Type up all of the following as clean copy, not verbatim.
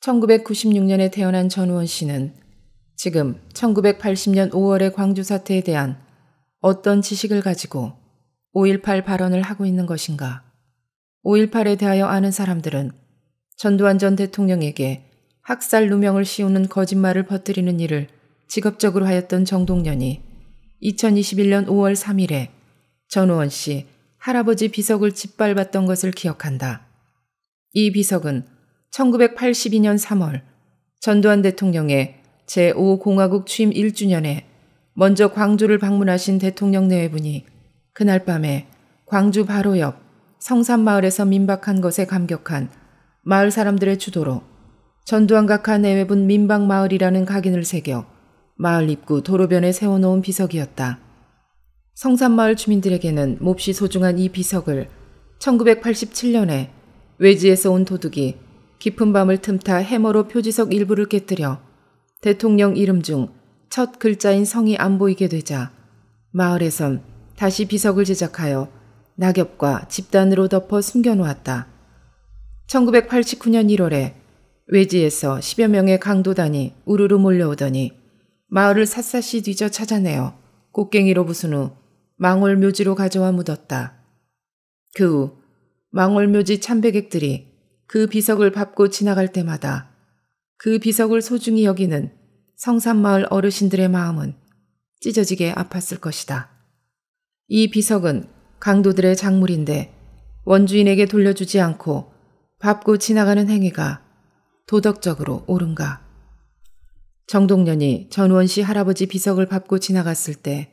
1996년에 태어난 전우원 씨는 지금 1980년 5월의 광주 사태에 대한 어떤 지식을 가지고 5.18 발언을 하고 있는 것인가? 5.18에 대하여 아는 사람들은 전두환 전 대통령에게 학살 누명을 씌우는 거짓말을 퍼뜨리는 일을 직업적으로 하였던 정동련이 2021년 5월 3일에 전우원 씨 할아버지 비석을 짓밟았던 것을 기억한다. 이 비석은 1982년 3월 전두환 대통령의 제5공화국 취임 1주년에 먼저 광주를 방문하신 대통령 내외분이 그날 밤에 광주 바로 옆 성산마을에서 민박한 것에 감격한 마을 사람들의 주도로 전두환 각하 내외분 민박마을이라는 각인을 새겨 마을 입구 도로변에 세워놓은 비석이었다. 성산마을 주민들에게는 몹시 소중한 이 비석을 1987년에 외지에서 온 도둑이 깊은 밤을 틈타 해머로 표지석 일부를 깨뜨려 대통령 이름 중 첫 글자인 성이 안 보이게 되자 마을에선 다시 비석을 제작하여 낙엽과 집단으로 덮어 숨겨놓았다. 1989년 1월에 외지에서 10여 명의 강도단이 우르르 몰려오더니 마을을 샅샅이 뒤져 찾아내어 곡괭이로 부순 후 망월묘지로 가져와 묻었다. 그 후 망월묘지 참배객들이 그 비석을 밟고 지나갈 때마다 그 비석을 소중히 여기는 성산마을 어르신들의 마음은 찢어지게 아팠을 것이다. 이 비석은 강도들의 작물인데 원주인에게 돌려주지 않고 밟고 지나가는 행위가 도덕적으로 옳은가? 정동련이 전우원 씨 할아버지 비석을 밟고 지나갔을 때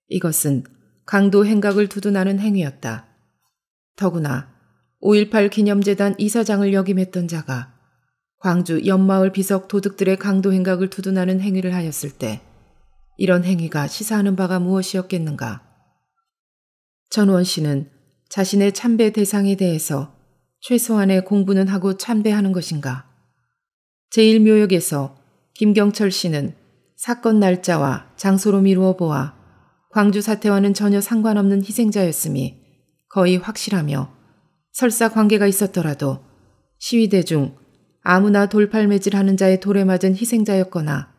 이것은 강도 행각을 두둔하는 행위였다. 더구나 5.18 기념재단 이사장을 역임했던 자가 광주 옆마을 비석 도둑들의 강도 행각을 두둔하는 행위를 하였을 때 이런 행위가 시사하는 바가 무엇이었겠는가? 전우원 씨는 자신의 참배 대상에 대해서 최소한의 공부는 하고 참배하는 것인가? 제1묘역에서 김경철 씨는 사건 날짜와 장소로 미루어 보아 광주 사태와는 전혀 상관없는 희생자였음이 거의 확실하며 설사 관계가 있었더라도 시위대 중 아무나 돌팔매질하는 자의 돌에 맞은 희생자였거나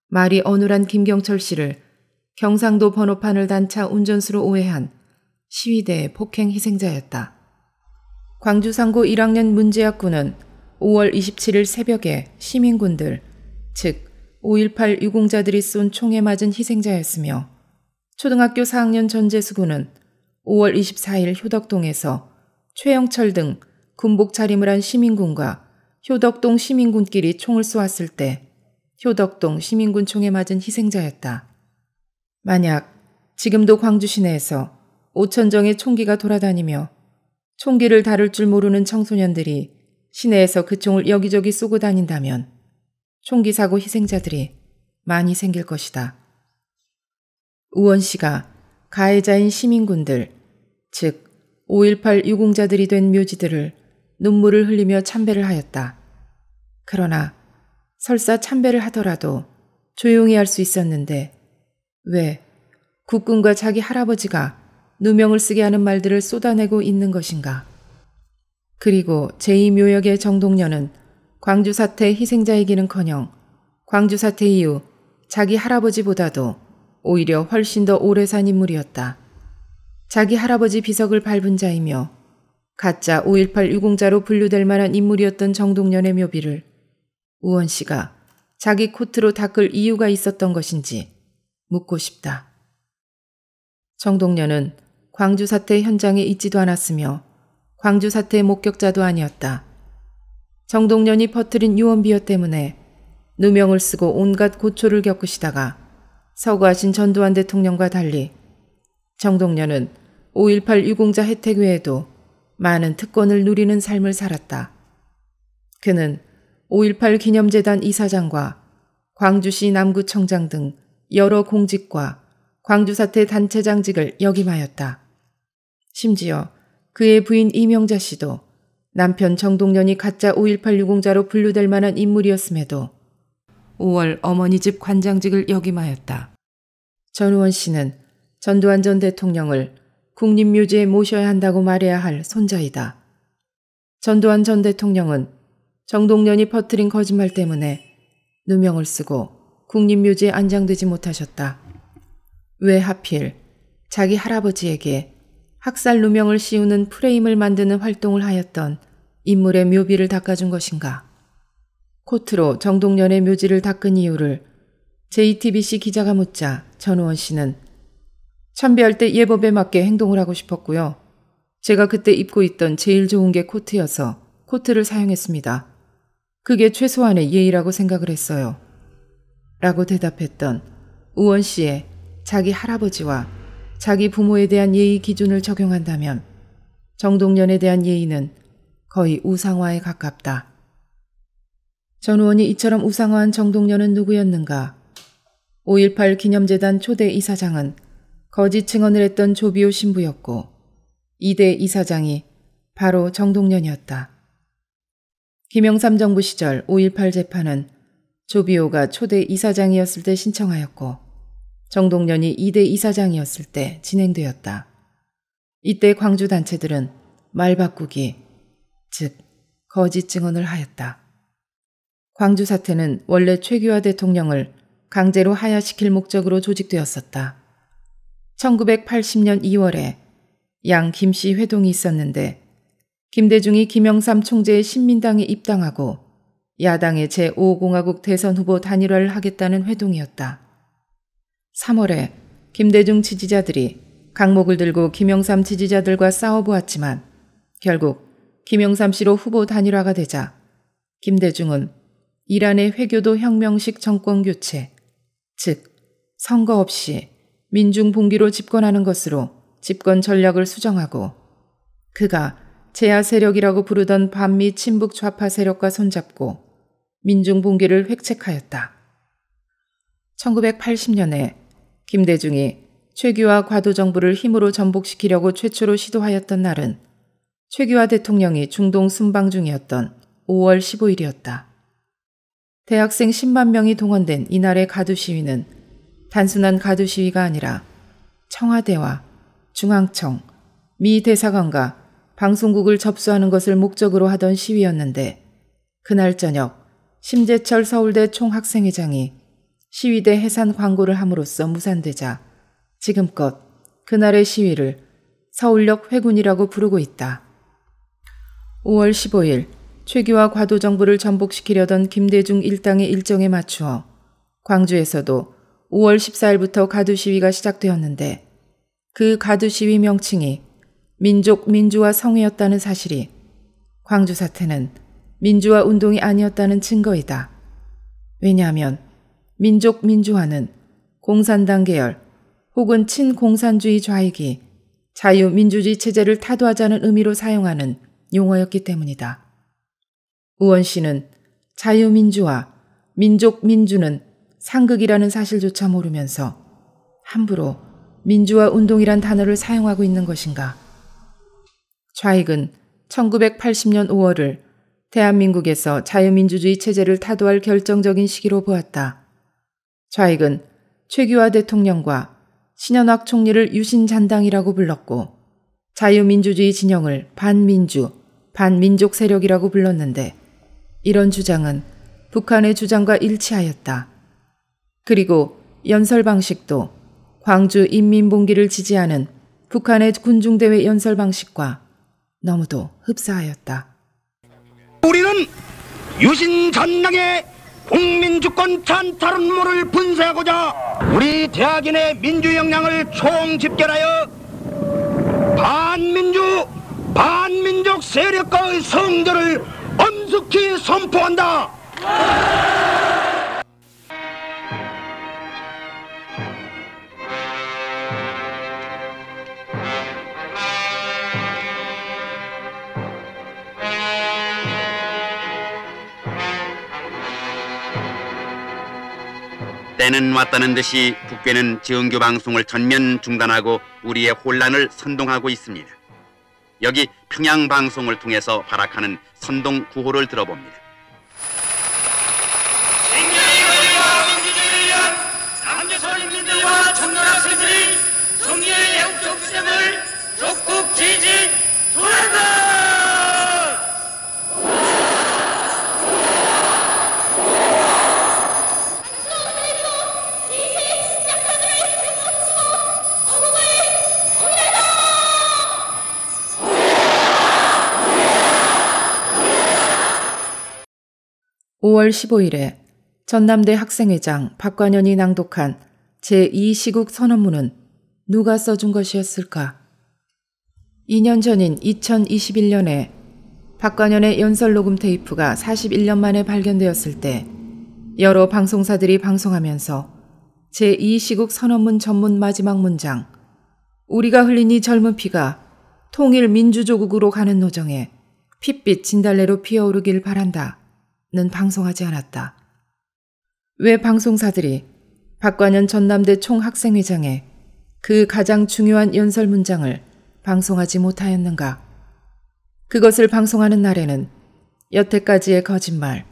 말이 어눌한 김경철 씨를 경상도 번호판을 단 차 운전수로 오해한 시위대의 폭행 희생자였다. 광주상고 1학년 문재학 군은 5월 27일 새벽에 시민군들, 즉 5.18 유공자들이 쏜 총에 맞은 희생자였으며 초등학교 4학년 전재수 군은 5월 24일 효덕동에서 최영철 등 군복 차림을 한 시민군과 효덕동 시민군끼리 총을 쏘았을 때 효덕동 시민군 총에 맞은 희생자였다. 만약 지금도 광주 시내에서 5,000정의 총기가 돌아다니며 총기를 다룰 줄 모르는 청소년들이 시내에서 그 총을 여기저기 쏘고 다닌다면 총기 사고 희생자들이 많이 생길 것이다. 우원 씨가 가해자인 시민군들, 즉 5.18 유공자들이 된 묘지들을 눈물을 흘리며 참배를 하였다. 그러나 설사 참배를 하더라도 조용히 할 수 있었는데 왜 국군과 자기 할아버지가 누명을 쓰게 하는 말들을 쏟아내고 있는 것인가? 그리고 제2묘역의 정동련은 광주 사태 희생자이기는커녕 광주 사태 이후 자기 할아버지보다도 오히려 훨씬 더 오래 산 인물이었다. 자기 할아버지 비석을 밟은 자이며 가짜 5.18 유공자로 분류될 만한 인물이었던 정동련의 묘비를 우원 씨가 자기 코트로 닦을 이유가 있었던 것인지 묻고 싶다. 정동련은 광주 사태 현장에 있지도 않았으며 광주 사태의 목격자도 아니었다. 정동련이 퍼뜨린 유언비어 때문에 누명을 쓰고 온갖 고초를 겪으시다가 서거하신 전두환 대통령과 달리 정동련은 5.18 유공자 혜택 외에도 많은 특권을 누리는 삶을 살았다. 그는 5.18 기념재단 이사장과 광주시 남구청장 등 여러 공직과 광주사태 단체장직을 역임하였다. 심지어 그의 부인 이명자 씨도 남편 정동련이 가짜 5.18 유공자로 분류될 만한 인물이었음에도 5월 어머니 집 관장직을 역임하였다. 전우원 씨는 전두환 전 대통령을 국립묘지에 모셔야 한다고 말해야 할 손자이다. 전두환 전 대통령은 정동련이 퍼뜨린 거짓말 때문에 누명을 쓰고 국립묘지에 안장되지 못하셨다. 왜 하필 자기 할아버지에게 학살 누명을 씌우는 프레임을 만드는 활동을 하였던 인물의 묘비를 닦아준 것인가? 코트로 정동련의 묘지를 닦은 이유를 JTBC 기자가 묻자 전우원 씨는 참배할 때 예법에 맞게 행동을 하고 싶었고요. 제가 그때 입고 있던 제일 좋은 게 코트여서 코트를 사용했습니다. 그게 최소한의 예의라고 생각을 했어요. 라고 대답했던 우원 씨의 자기 할아버지와 자기 부모에 대한 예의 기준을 적용한다면 정동련에 대한 예의는 거의 우상화에 가깝다. 전 의원이 이처럼 우상화한 정동련은 누구였는가? 5.18 기념재단 초대 이사장은 거짓 증언을 했던 조비오 신부였고 2대 이사장이 바로 정동련이었다. 김영삼 정부 시절 5.18 재판은 조비오가 초대 이사장이었을 때 신청하였고 정동련이 2대 이사장이었을 때 진행되었다. 이때 광주 단체들은 말 바꾸기, 즉 거짓 증언을 하였다. 광주 사태는 원래 최규하 대통령을 강제로 하야시킬 목적으로 조직되었었다. 1980년 2월에 양 김씨 회동이 있었는데 김대중이 김영삼 총재의 신민당에 입당하고 야당의 제5공화국 대선 후보 단일화를 하겠다는 회동이었다. 3월에 김대중 지지자들이 강목을 들고 김영삼 지지자들과 싸워보았지만 결국 김영삼 씨로 후보 단일화가 되자 김대중은 이란의 회교도 혁명식 정권교체, 즉 선거 없이 민중봉기로 집권하는 것으로 집권 전략을 수정하고 그가 제야 세력이라고 부르던 반미 친북 좌파 세력과 손잡고 민중봉기를 획책하였다. 1980년에 김대중이 최규하 과도정부를 힘으로 전복시키려고 최초로 시도하였던 날은 최규하 대통령이 중동 순방 중이었던 5월 15일이었다. 대학생 10만 명이 동원된 이날의 가두 시위는 단순한 가두 시위가 아니라 청와대와 중앙청, 미 대사관과 방송국을 접수하는 것을 목적으로 하던 시위였는데 그날 저녁 심재철 서울대 총학생회장이 시위대 해산 광고를 함으로써 무산되자 지금껏 그날의 시위를 서울역 회군이라고 부르고 있다. 5월 15일 최규하 과도정부를 전복시키려던 김대중 일당의 일정에 맞추어 광주에서도 5월 14일부터 가두시위가 시작되었는데 그 가두시위 명칭이 민족 민주화 성회였다는 사실이 광주 사태는 민주화 운동이 아니었다는 증거이다. 왜냐하면 민족 민주화는 공산당 계열 혹은 친공산주의 좌익이 자유민주주의 체제를 타도하자는 의미로 사용하는 용어였기 때문이다. 우원 씨는 자유민주화, 민족민주는 상극이라는 사실조차 모르면서 함부로 민주화 운동이란 단어를 사용하고 있는 것인가? 좌익은 1980년 5월을 대한민국에서 자유민주주의 체제를 타도할 결정적인 시기로 보았다. 좌익은 최규하 대통령과 신현학 총리를 유신잔당이라고 불렀고 자유민주주의 진영을 반민주, 반민족 세력이라고 불렀는데 이런 주장은 북한의 주장과 일치하였다. 그리고 연설 방식도 광주 인민봉기를 지지하는 북한의 군중대회 연설 방식과 너무도 흡사하였다. 우리는 유신잔당의 국민주권 찬탈 음모를 분쇄하고자 우리 대학인의 민주 역량을 총집결하여 반민주, 반민족 세력과의 성전을 엄숙히 선포한다. 때는 왔다는 듯이 북괴는 정규 방송을 전면 중단하고 우리의 혼란을 선동하고 있습니다. 여기 평양 방송을 통해서 발악하는 선동 구호를 들어봅니다. 민주주의와 민주주의를 위한 남조선 인민들과 청년 학생들이 정의의 애국적 주장을 적극 지지한다. 5월 15일에 전남대 학생회장 박관현이 낭독한 제2시국 선언문은 누가 써준 것이었을까? 2년 전인 2021년에 박관현의 연설 녹음 테이프가 41년 만에 발견되었을 때 여러 방송사들이 방송하면서 제2시국 선언문 전문 마지막 문장 우리가 흘린 이 젊은 피가 통일 민주조국으로 가는 노정에 핏빛 진달래로 피어오르길 바란다 는 방송하지 않았다. 왜 방송사들이 박관현 전남대 총학생회장의 그 가장 중요한 연설 문장을 방송하지 못하였는가? 그것을 방송하는 날에는 여태까지의 거짓말,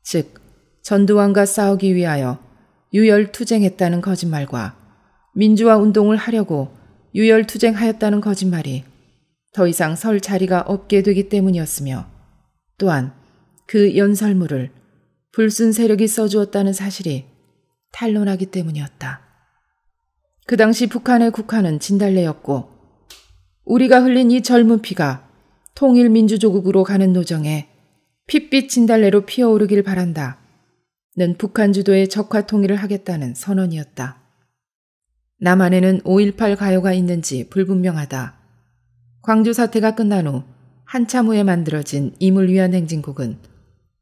즉 전두환과 싸우기 위하여 유혈투쟁했다는 거짓말과 민주화 운동을 하려고 유혈투쟁하였다는 거짓말이 더 이상 설 자리가 없게 되기 때문이었으며 또한 그 연설물을 불순 세력이 써주었다는 사실이 탄로나기 때문이었다. 그 당시 북한의 국화는 진달래였고 우리가 흘린 이 젊은 피가 통일민주조국으로 가는 노정에 핏빛 진달래로 피어오르길 바란다 는 북한 주도의 적화 통일을 하겠다는 선언이었다. 남한에는 5.18 가요가 있는지 불분명하다. 광주 사태가 끝난 후 한참 후에 만들어진 임을 위한 행진곡은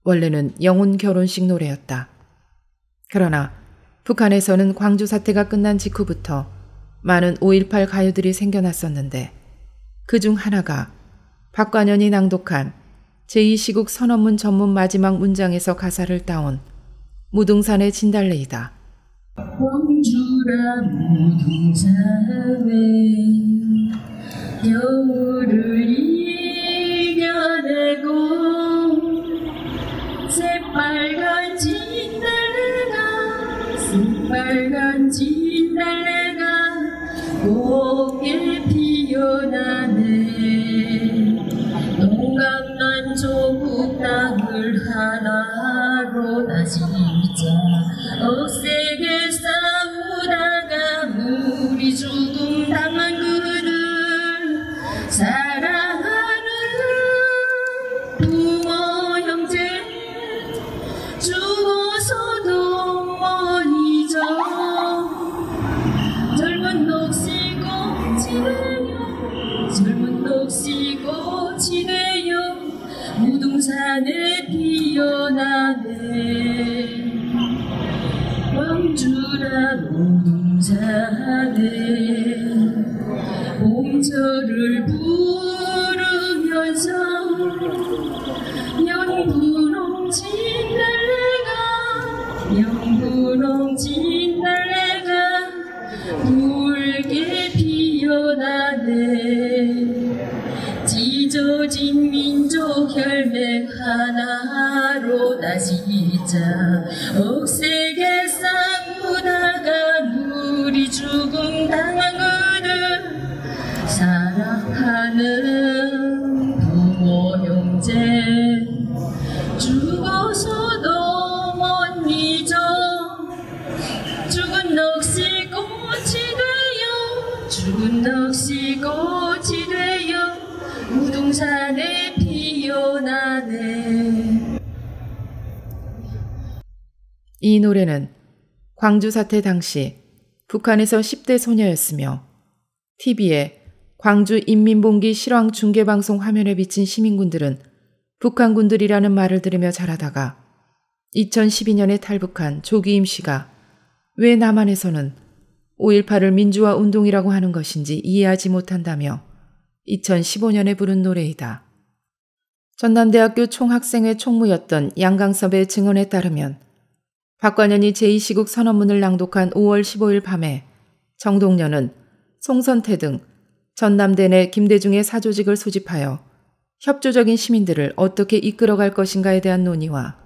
원래는 영혼 결혼식 노래였다. 그러나 북한에서는 광주 사태가 끝난 직후부터 많은 5.18 가요들이 생겨났었는데 그중 하나가 박관현이 낭독한 제2시국 선언문 전문 마지막 문장에서 가사를 따온 무등산의 진달래이다. 광주라 무등산에 겨울을 이겨내고 새빨간 진달래가 곱게 피어나네. 동강난 조국 땅을 하나로 다지자 억세게 싸우다가 우리 죽음 당한 그들 사랑하는 부모 형제 죽어서도 못 잊어. 젊은 녹시꽃이 되어 무등산에 피어나네. 광주라 무등산에 봄철을 부르면서 영분홍 진달래가 붉게 피어나네. 찢어진 민족 혈맥 하나로 다시 잇자 억세게 싸우다가 우리 죽음 당한 그들 사랑하는 부모 형제 죽어서도 못 잊어. 죽은 넋이 되어 무등산에 피어나네. 이 노래는 광주 사태 당시 북한에서 10대 소녀였으며 TV에 광주 인민봉기 실황 중계방송 화면에 비친 시민군들은 북한군들이라는 말을 들으며 자라다가 2012년에 탈북한 조기임 씨가 왜 남한에서는 5.18을 민주화 운동이라고 하는 것인지 이해하지 못한다며 2015년에 부른 노래이다. 전남대학교 총학생회 총무였던 양강섭의 증언에 따르면 박관현이 제2시국 선언문을 낭독한 5월 15일 밤에 정동련은 송선태 등 전남대 내 김대중의 사조직을 소집하여 협조적인 시민들을 어떻게 이끌어갈 것인가에 대한 논의와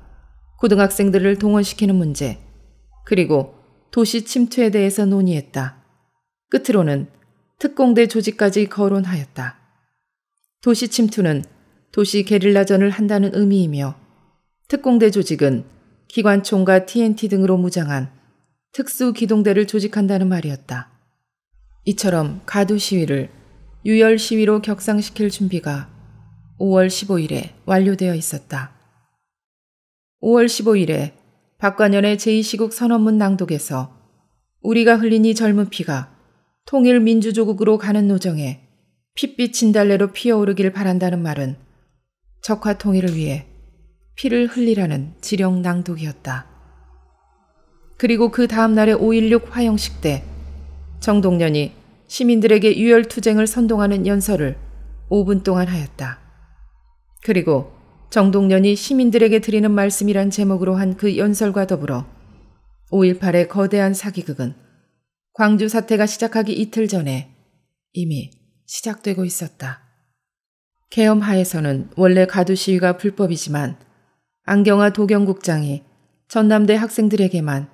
고등학생들을 동원시키는 문제, 그리고 도시 침투에 대해서 논의했다. 끝으로는 특공대 조직까지 거론하였다. 도시 침투는 도시 게릴라전을 한다는 의미이며 특공대 조직은 기관총과 TNT 등으로 무장한 특수기동대를 조직한다는 말이었다. 이처럼 가두 시위를 유혈 시위로 격상시킬 준비가 5월 15일에 완료되어 있었다. 5월 15일에 박관현의 제2시국 선언문 낭독에서 우리가 흘린 이 젊은 피가 통일민주조국으로 가는 노정에 핏빛 진달래로 피어오르길 바란다는 말은 적화 통일을 위해 피를 흘리라는 지령 낭독이었다. 그리고 그 다음 날의 5.16 화영식 때 정동련이 시민들에게 유혈투쟁을 선동하는 연설을 5분 동안 하였다. 그리고 정동련이 시민들에게 드리는 말씀이란 제목으로 한 그 연설과 더불어 5.18의 거대한 사기극은 광주 사태가 시작하기 이틀 전에 이미 시작되고 있었다. 계엄하에서는 원래 가두 시위가 불법이지만 안경화 도경국장이 전남대 학생들에게만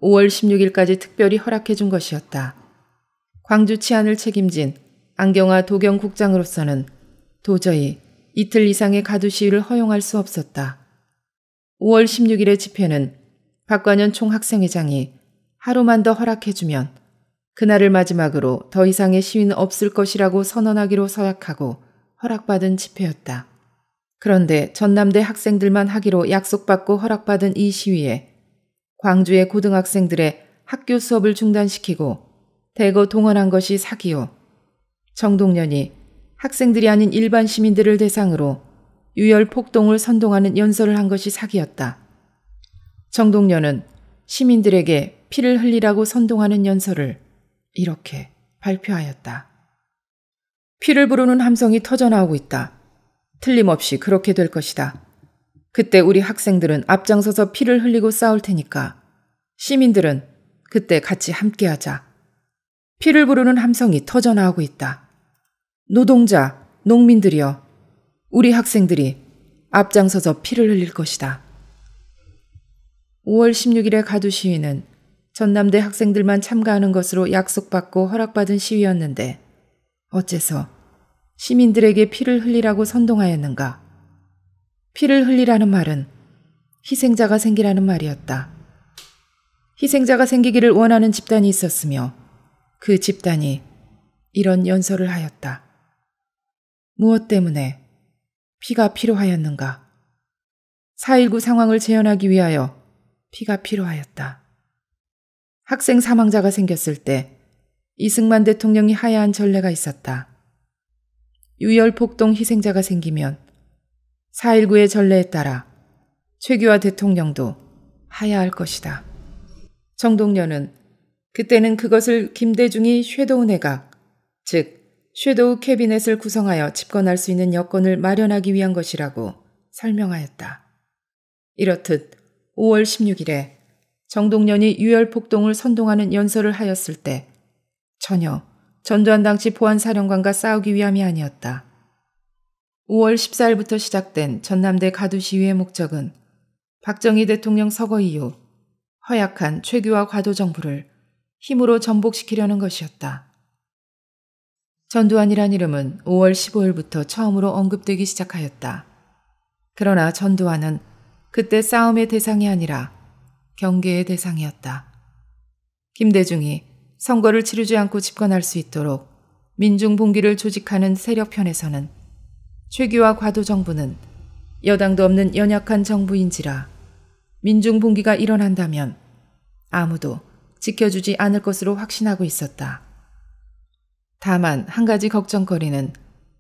5월 16일까지 특별히 허락해 준 것이었다. 광주 치안을 책임진 안경화 도경국장으로서는 도저히 이틀 이상의 가두 시위를 허용할 수 없었다. 5월 16일의 집회는 박관현 총학생회장이 하루만 더 허락해주면 그날을 마지막으로 더 이상의 시위는 없을 것이라고 선언하기로 서약하고 허락받은 집회였다. 그런데 전남대 학생들만 하기로 약속받고 허락받은 이 시위에 광주의 고등학생들의 학교 수업을 중단시키고 대거 동원한 것이 사기요. 정동련이 학생들이 아닌 일반 시민들을 대상으로 유혈 폭동을 선동하는 연설을 한 것이 사기였다. 정동련은 시민들에게 피를 흘리라고 선동하는 연설을 이렇게 발표하였다. 피를 부르는 함성이 터져나오고 있다. 틀림없이 그렇게 될 것이다. 그때 우리 학생들은 앞장서서 피를 흘리고 싸울 테니까 시민들은 그때 같이 함께하자. 피를 부르는 함성이 터져나오고 있다. 노동자, 농민들이여, 우리 학생들이 앞장서서 피를 흘릴 것이다. 5월 16일의 가두 시위는 전남대 학생들만 참가하는 것으로 약속받고 허락받은 시위였는데 어째서 시민들에게 피를 흘리라고 선동하였는가? 피를 흘리라는 말은 희생자가 생기라는 말이었다. 희생자가 생기기를 원하는 집단이 있었으며 그 집단이 이런 연설을 하였다. 무엇 때문에 피가 필요하였는가? 4.19 상황을 재현하기 위하여 피가 필요하였다. 학생 사망자가 생겼을 때 이승만 대통령이 하야한 전례가 있었다. 유혈폭동 희생자가 생기면 4.19의 전례에 따라 최규하 대통령도 하야할 것이다. 정동련은 그때는 그것을 김대중이 섀도우 내각, 즉 섀도우 캐비넷을 구성하여 집권할 수 있는 여건을 마련하기 위한 것이라고 설명하였다. 이렇듯 5월 16일에 정동련이 유혈폭동을 선동하는 연설을 하였을 때 전혀 전두환 당시 보안사령관과 싸우기 위함이 아니었다. 5월 14일부터 시작된 전남대 가두 시위의 목적은 박정희 대통령 서거 이후 허약한 최규하 과도정부를 힘으로 전복시키려는 것이었다. 전두환이란 이름은 5월 15일부터 처음으로 언급되기 시작하였다. 그러나 전두환은 그때 싸움의 대상이 아니라 경계의 대상이었다. 김대중이 선거를 치르지 않고 집권할 수 있도록 민중봉기를 조직하는 세력편에서는 최규하 과도정부는 여당도 없는 연약한 정부인지라 민중봉기가 일어난다면 아무도 지켜주지 않을 것으로 확신하고 있었다. 다만 한 가지 걱정거리는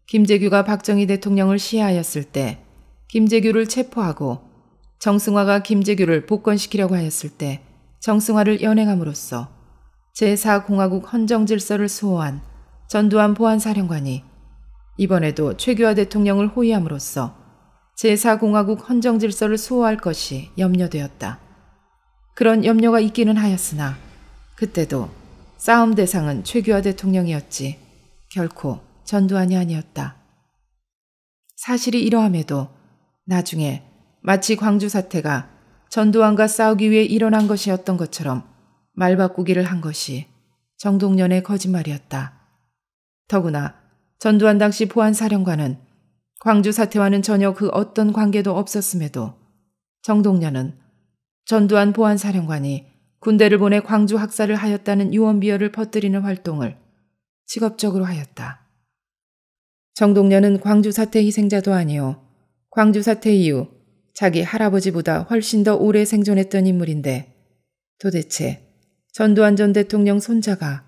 김재규가 박정희 대통령을 시해하였을 때 김재규를 체포하고 정승화가 김재규를 복권시키려고 하였을 때 정승화를 연행함으로써 제4공화국 헌정질서를 수호한 전두환 보안사령관이 이번에도 최규하 대통령을 호위함으로써 제4공화국 헌정질서를 수호할 것이 염려되었다. 그런 염려가 있기는 하였으나 그때도 싸움 대상은 최규하 대통령이었지 결코 전두환이 아니었다. 사실이 이러함에도 나중에 마치 광주 사태가 전두환과 싸우기 위해 일어난 것이었던 것처럼 말바꾸기를 한 것이 정동련의 거짓말이었다. 더구나 전두환 당시 보안사령관은 광주 사태와는 전혀 그 어떤 관계도 없었음에도 정동련은 전두환 보안사령관이 군대를 보내 광주 학살을 하였다는 유언비어를 퍼뜨리는 활동을 직업적으로 하였다. 정동련은 광주 사태 희생자도 아니요 광주 사태 이후 자기 할아버지보다 훨씬 더 오래 생존했던 인물인데 도대체 전두환 전 대통령 손자가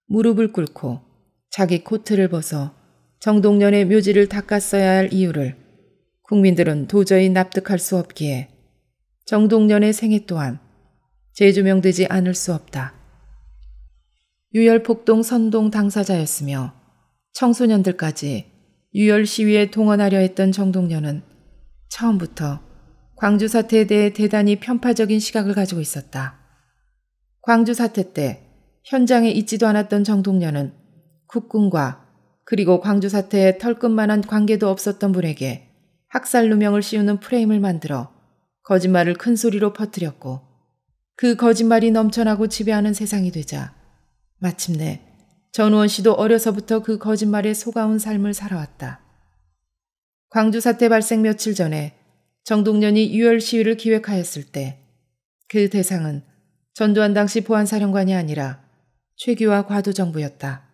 무릎을 꿇고 자기 코트를 벗어 정동련의 묘지를 닦았어야 할 이유를 국민들은 도저히 납득할 수 없기에 정동련의 생애 또한 재조명되지 않을 수 없다. 유혈폭동 선동 당사자였으며 청소년들까지 유혈 시위에 동원하려 했던 정동련은 처음부터 광주 사태에 대해 대단히 편파적인 시각을 가지고 있었다. 광주 사태 때 현장에 있지도 않았던 정동련은 국군과 그리고 광주 사태에 털끝만한 관계도 없었던 분에게 학살 누명을 씌우는 프레임을 만들어 거짓말을 큰 소리로 퍼뜨렸고 그 거짓말이 넘쳐나고 지배하는 세상이 되자 마침내 전우원 씨도 어려서부터 그 거짓말에 속아온 삶을 살아왔다. 광주 사태 발생 며칠 전에 정동련이 유혈 시위를 기획하였을 때 그 대상은 전두환 당시 보안사령관이 아니라 최규하 과도정부였다.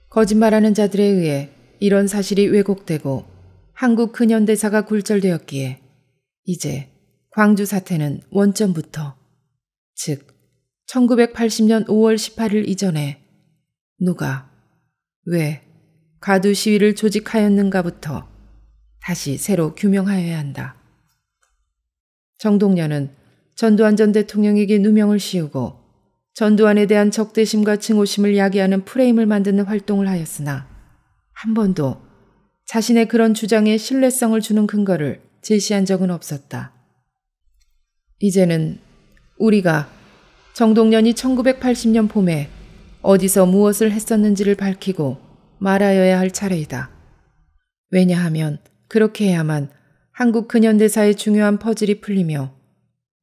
거짓말하는 자들에 의해 이런 사실이 왜곡되고 한국 근현대사가 굴절되었기에 이제 광주 사태는 원점부터 즉 1980년 5월 18일 이전에 누가 왜 가두 시위를 조직하였는가부터 다시 새로 규명하여야 한다. 정동련은 전두환 전 대통령에게 누명을 씌우고 전두환에 대한 적대심과 증오심을 야기하는 프레임을 만드는 활동을 하였으나 한 번도 자신의 그런 주장에 신뢰성을 주는 근거를 제시한 적은 없었다. 이제는 우리가 정동련이 1980년 봄에 어디서 무엇을 했었는지를 밝히고 말하여야 할 차례이다. 왜냐하면 그렇게 해야만 한국 근현대사의 중요한 퍼즐이 풀리며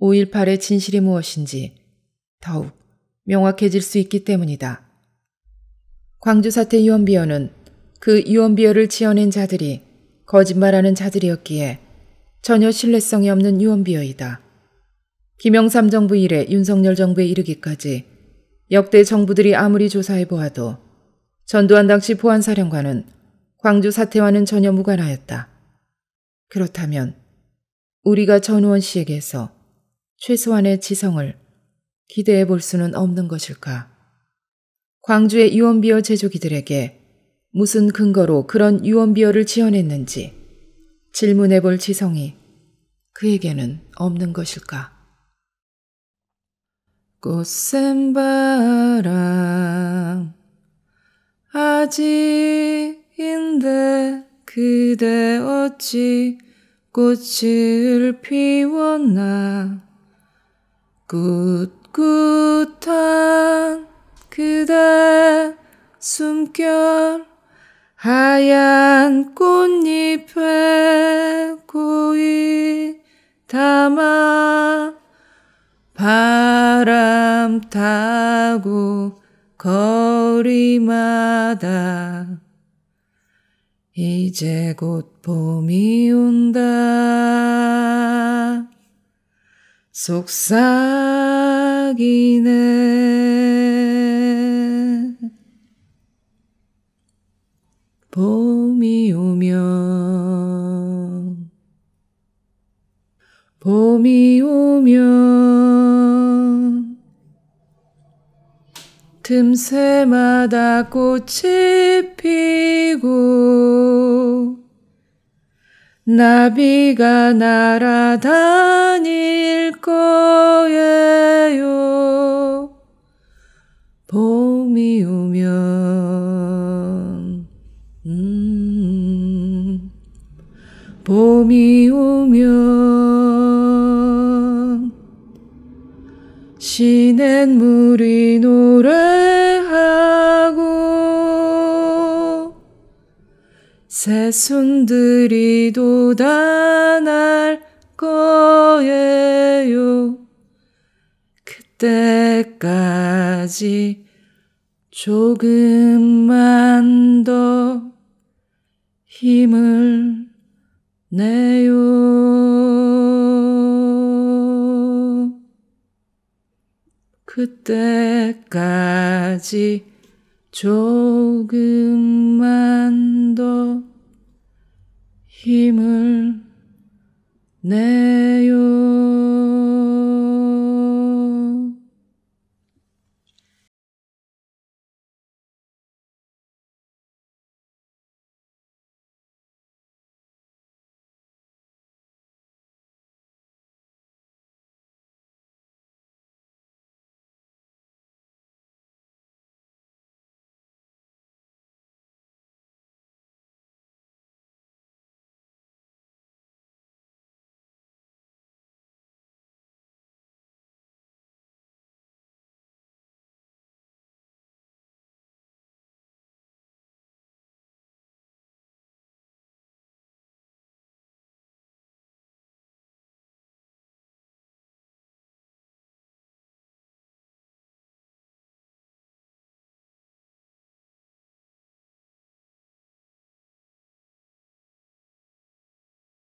5.18의 진실이 무엇인지 더욱 명확해질 수 있기 때문이다. 광주 사태 유언비어는 그 유언비어를 지어낸 자들이 거짓말하는 자들이었기에 전혀 신뢰성이 없는 유언비어이다. 김영삼 정부 이래 윤석열 정부에 이르기까지 역대 정부들이 아무리 조사해 보아도 전두환 당시 보안사령관은 광주 사태와는 전혀 무관하였다. 그렇다면 우리가 전우원 씨에게서 최소한의 지성을 기대해 볼 수는 없는 것일까? 광주의 유언비어 제조기들에게 무슨 근거로 그런 유언비어를 지어냈는지 질문해 볼 지성이 그에게는 없는 것일까? 꽃샘바람 아직인데 그대 어찌 꽃을 피웠나 꿋꿋한 그대 숨결 하얀 꽃잎에 고이 담아 바람 타고 거리마다 이제 곧 봄이 온다 속삭이네 봄이 오면 틈새마다 꽃이 피고 나비가 날아다닐 거예요. 봄이 오면 봄이 오면 시냇물이 노래하고 새순들이 돋아날 거예요. 그때까지 조금만 더 힘을 내요. 그때까지 조금만 더 힘을 내